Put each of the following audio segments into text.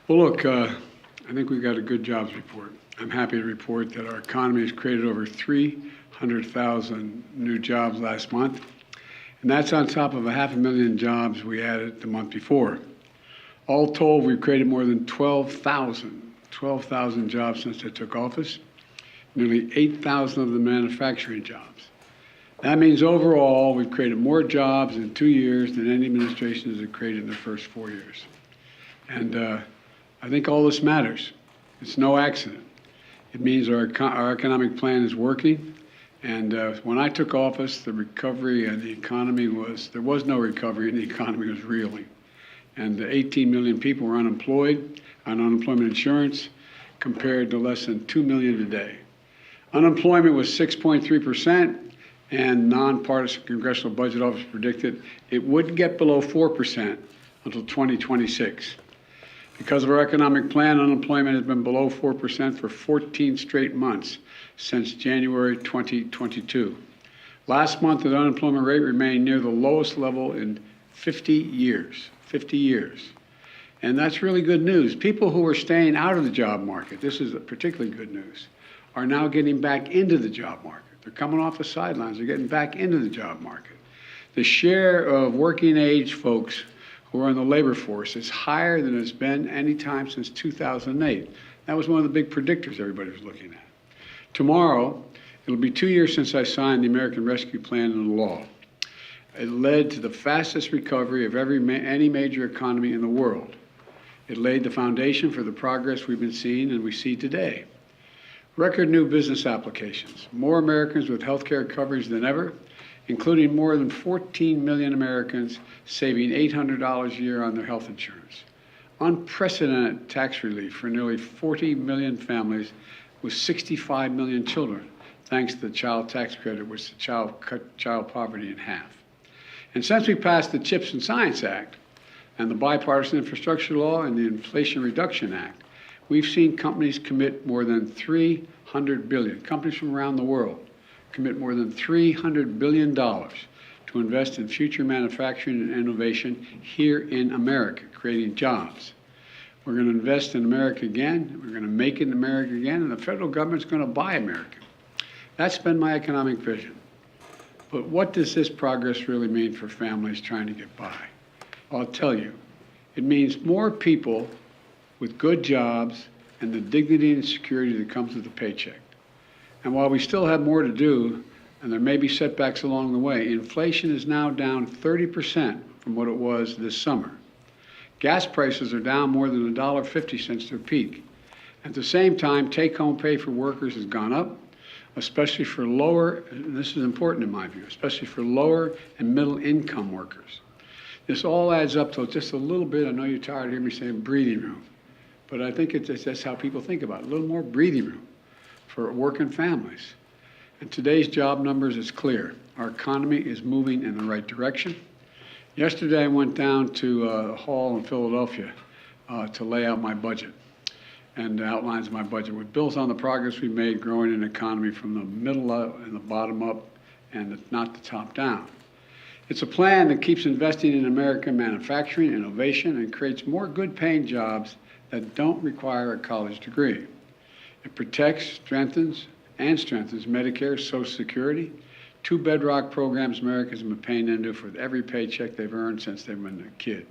Well, look, I think we've got a good jobs report. I'm happy to report that our economy has created over 300,000 new jobs last month, and that's on top of 500,000 jobs we added the month before. All told, we've created more than 12,000 jobs since I took office, nearly 8,000 of the manufacturing jobs. That means overall, we've created more jobs in 2 years than any administration has created in their first 4 years. And I think all this matters. It's no accident. It means our economic plan is working. And when I took office, the recovery and the economy there was no recovery and the economy was reeling. And 18 million people were unemployed on unemployment insurance compared to less than 2 million today. Unemployment was 6.3%, and nonpartisan Congressional Budget Office predicted it wouldn't get below 4% until 2026. Because of our economic plan, unemployment has been below 4% for 14 straight months since January 2022. Last month, the unemployment rate remained near the lowest level in 50 years. 50 years. And that's really good news. People who are staying out of the job market, this is particularly good news, are now getting back into the job market. They're coming off the sidelines. They're getting back into the job market. The share of working age folks who are in the labor force is higher than it's been any time since 2008. That was one of the big predictors everybody was looking at. Tomorrow, it'll be 2 years since I signed the American Rescue Plan into law. It led to the fastest recovery of any major economy in the world. It laid the foundation for the progress we've been seeing and we see today. Record new business applications, more Americans with health care coverage than ever, including more than 14 million Americans saving $800 a year on their health insurance. Unprecedented tax relief for nearly 40 million families with 65 million children, thanks to the child tax credit, which cut child poverty in half. And since we passed the CHIPS and Science Act and the Bipartisan Infrastructure Law and the Inflation Reduction Act, we've seen companies commit more than $300 billion, companies from around the world, commit more than $300 billion to invest in future manufacturing and innovation here in America, creating jobs. We're going to invest in America again. We're going to make it in America again, and the federal government's going to buy America. That's been my economic vision. But what does this progress really mean for families trying to get by? I'll tell you. It means more people with good jobs and the dignity and security that comes with a paycheck. And while we still have more to do, and there may be setbacks along the way, inflation is now down 30% from what it was this summer. Gas prices are down more than $1.50 since their peak. At the same time, take-home pay for workers has gone up, especially for lower, and this is important in my view, especially for lower and middle income workers. This all adds up to just a little bit, I know you're tired of hearing me saying breathing room, but I think that's how people think about it, a little more breathing room for working families. And today's job numbers is clear. Our economy is moving in the right direction. Yesterday, I went down to a hall in Philadelphia to lay out my budget and outlines my budget, with bills on the progress we made growing an economy from the middle up and the bottom up and not the top down. It's a plan that keeps investing in American manufacturing, innovation, and creates more good-paying jobs that don't require a college degree. It protects, strengthens Medicare, Social Security, two bedrock programs Americans have been paying into for every paycheck they've earned since they've been a kid.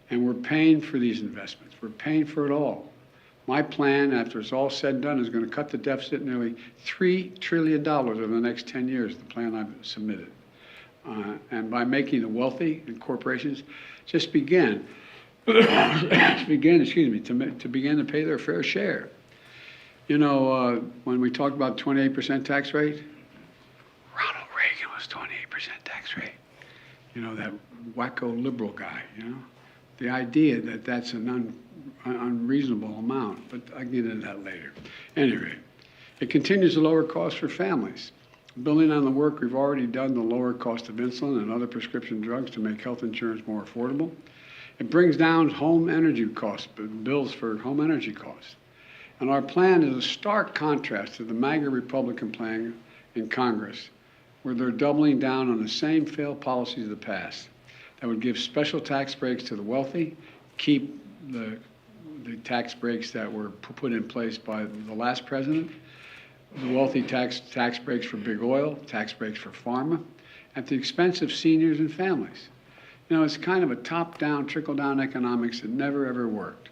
And we're paying for these investments. We're paying for it all. My plan, after it's all said and done, is going to cut the deficit nearly $3 trillion over the next 10 years, the plan I've submitted. And by making the wealthy and corporations just begin to begin to pay their fair share. You know, when we talked about 28% tax rate, Ronald Reagan was 28% tax rate. You know, that wacko liberal guy, you know. The idea that that's an unreasonable amount, but I'll get into that later. Anyway, it continues to lower costs for families. Building on the work we've already done to lower cost of insulin and other prescription drugs to make health insurance more affordable. It brings down home energy costs, bills for home energy costs. And our plan is a stark contrast to the MAGA Republican plan in Congress, where they're doubling down on the same failed policies of the past that would give special tax breaks to the wealthy, keep the the tax breaks that were put in place by the last president, the wealthy tax breaks for big oil, tax breaks for pharma, at the expense of seniors and families. You know, it's kind of a top-down, trickle-down economics that never, ever worked.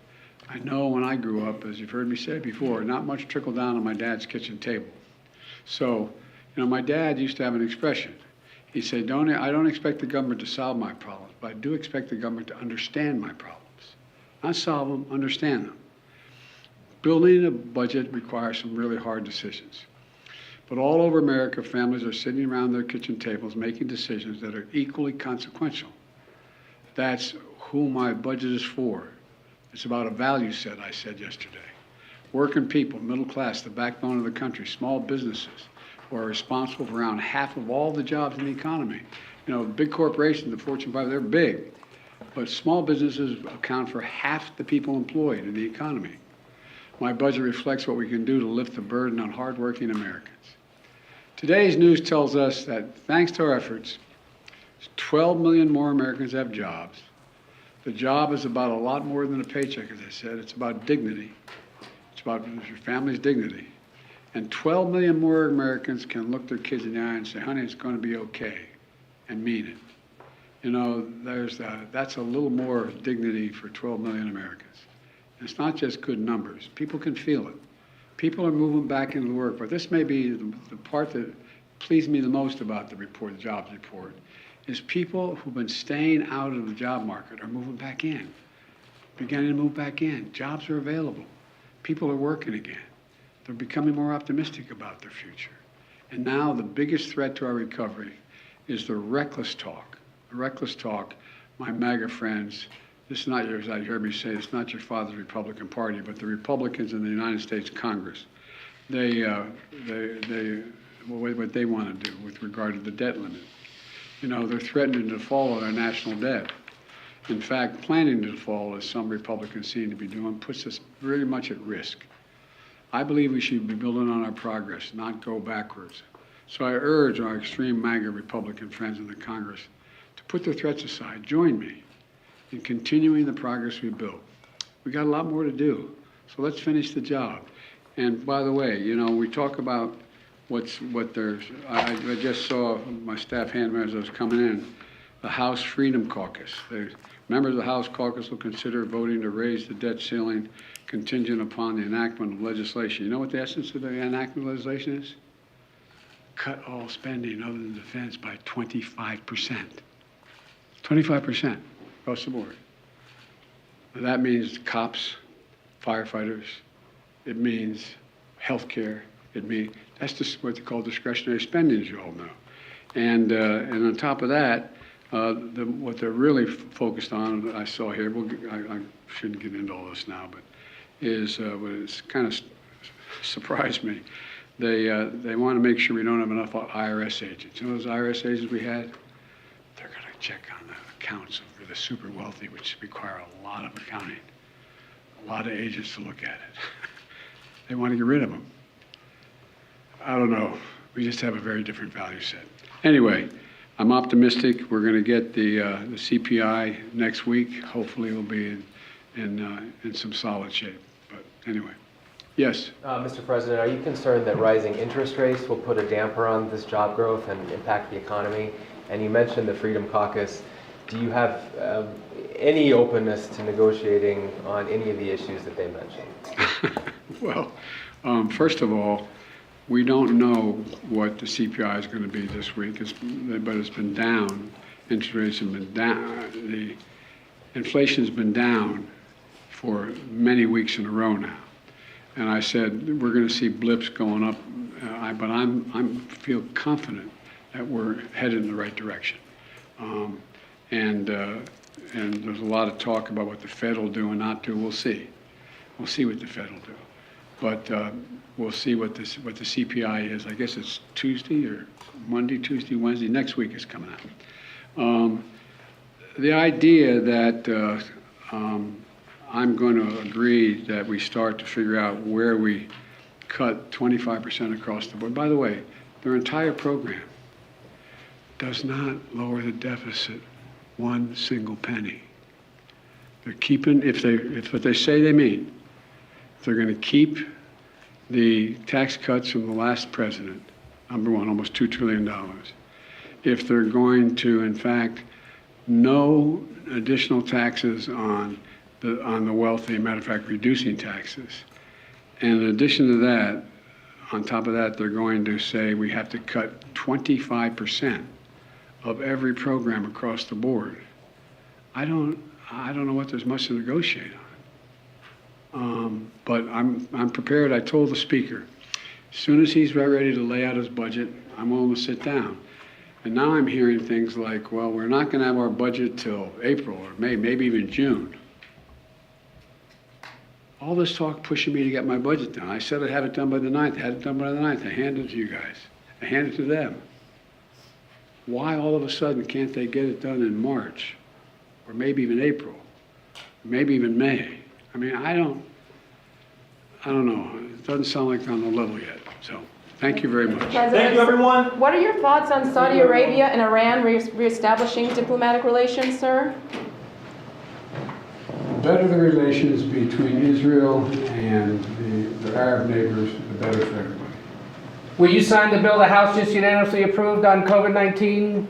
I know when I grew up, as you've heard me say before, not much trickled down on my dad's kitchen table. So, you know, my dad used to have an expression. He said, I don't expect the government to solve my problems, but I do expect the government to understand my problems. Not solve them, understand them. Building a budget requires some really hard decisions. But all over America, families are sitting around their kitchen tables making decisions that are equally consequential. That's who my budget is for. It's about a value set, I said yesterday. Working people, middle class, the backbone of the country, small businesses, who are responsible for around half of all the jobs in the economy. You know, big corporations, the Fortune 500, they're big. But small businesses account for half the people employed in the economy. My budget reflects what we can do to lift the burden on hardworking Americans. Today's news tells us that thanks to our efforts, 12 million more Americans have jobs. The job is about a lot more than a paycheck, as I said. It's about dignity. It's about your family's dignity. And 12 million more Americans can look their kids in the eye and say, honey, it's going to be okay, and mean it. You know, that's a little more dignity for 12 million Americans. And it's not just good numbers. People can feel it. People are moving back into work. But this may be the part that pleased me the most about the report, the jobs report, is people who've been staying out of the job market are moving back in, beginning to move back in. Jobs are available. People are working again. They're becoming more optimistic about their future. And now the biggest threat to our recovery is the reckless talk. The reckless talk, my MAGA friends, this is not yours, I heard me say, it's not your father's Republican Party, but the Republicans in the United States Congress, what they want to do with regard to the debt limit. You know, they're threatening to default on our national debt. In fact, planning to default, as some Republicans seem to be doing, puts us very much at risk. I believe we should be building on our progress, not go backwards. So I urge our extreme MAGA Republican friends in the Congress to put their threats aside. Join me in continuing the progress we built. We got a lot more to do, so let's finish the job. And by the way, you know, we talk about I just saw my staff handler as I was coming in, the House Freedom Caucus. Members of the House caucus will consider voting to raise the debt ceiling contingent upon the enactment of legislation. You know what the essence of the enactment of legislation is? Cut all spending other than defense by 25%. 25% across the board. That means cops, firefighters, it means health care, that's just what they call discretionary spending, as you all know. And on top of that, what they're really focused on, I saw here, I shouldn't get into all this now, but is what it's kind of surprised me. They want to make sure we don't have enough IRS agents. You know those IRS agents we had? They're going to check on the accounts of the super wealthy, which require a lot of accounting, a lot of agents to look at it. They want to get rid of them. I don't know. We just have a very different value set. Anyway, I'm optimistic. We're going to get the CPI next week. Hopefully, we'll be in some solid shape. But anyway, yes. Mr. President, are you concerned that rising interest rates will put a damper on this job growth and impact the economy? And you mentioned the Freedom Caucus. Do you have any openness to negotiating on any of the issues that they mentioned? Well, first of all, we don't know what the CPI is going to be this week, but it's been down. Interest rates have been down. The inflation's been down for many weeks in a row now. And I said we're going to see blips going up, but I feel confident that we're headed in the right direction. And there's a lot of talk about what the Fed will do and not do. We'll see. We'll see what the Fed will do. But we'll see what the CPI is. I guess it's Tuesday or Monday, Tuesday, Wednesday. Next week is coming out. The idea that I'm going to agree that we start to figure out where we cut 25% across the board. By the way, their entire program does not lower the deficit one single penny. They're keeping, if what they say they mean, if they're going to keep the tax cuts from the last president, number one, almost $2 trillion. If they're going to, in fact, no additional taxes on the wealthy, matter of fact, reducing taxes. And in addition to that, on top of that, they're going to say we have to cut 25% of every program across the board. I don't know what there's much to negotiate on. But I'm prepared. I told the speaker, as soon as he's ready to lay out his budget, I'm willing to sit down. And now I'm hearing things like, well, we're not going to have our budget till April or May, maybe even June. All this talk pushing me to get my budget done. I said I'd have it done by the 9th. I had it done by the 9th. I handed it to you guys. I handed it to them. Why all of a sudden can't they get it done in March? Or maybe even April? Or maybe even May? I mean, I don't know. It doesn't sound like they're on the level yet. So, thank you very much. Thank you, everyone. What are your thoughts on Saudi Arabia and Iran reestablishing diplomatic relations, sir? The better the relations between Israel and the Arab neighbors, the better for everybody. Will you sign the bill the House just unanimously approved on COVID-19?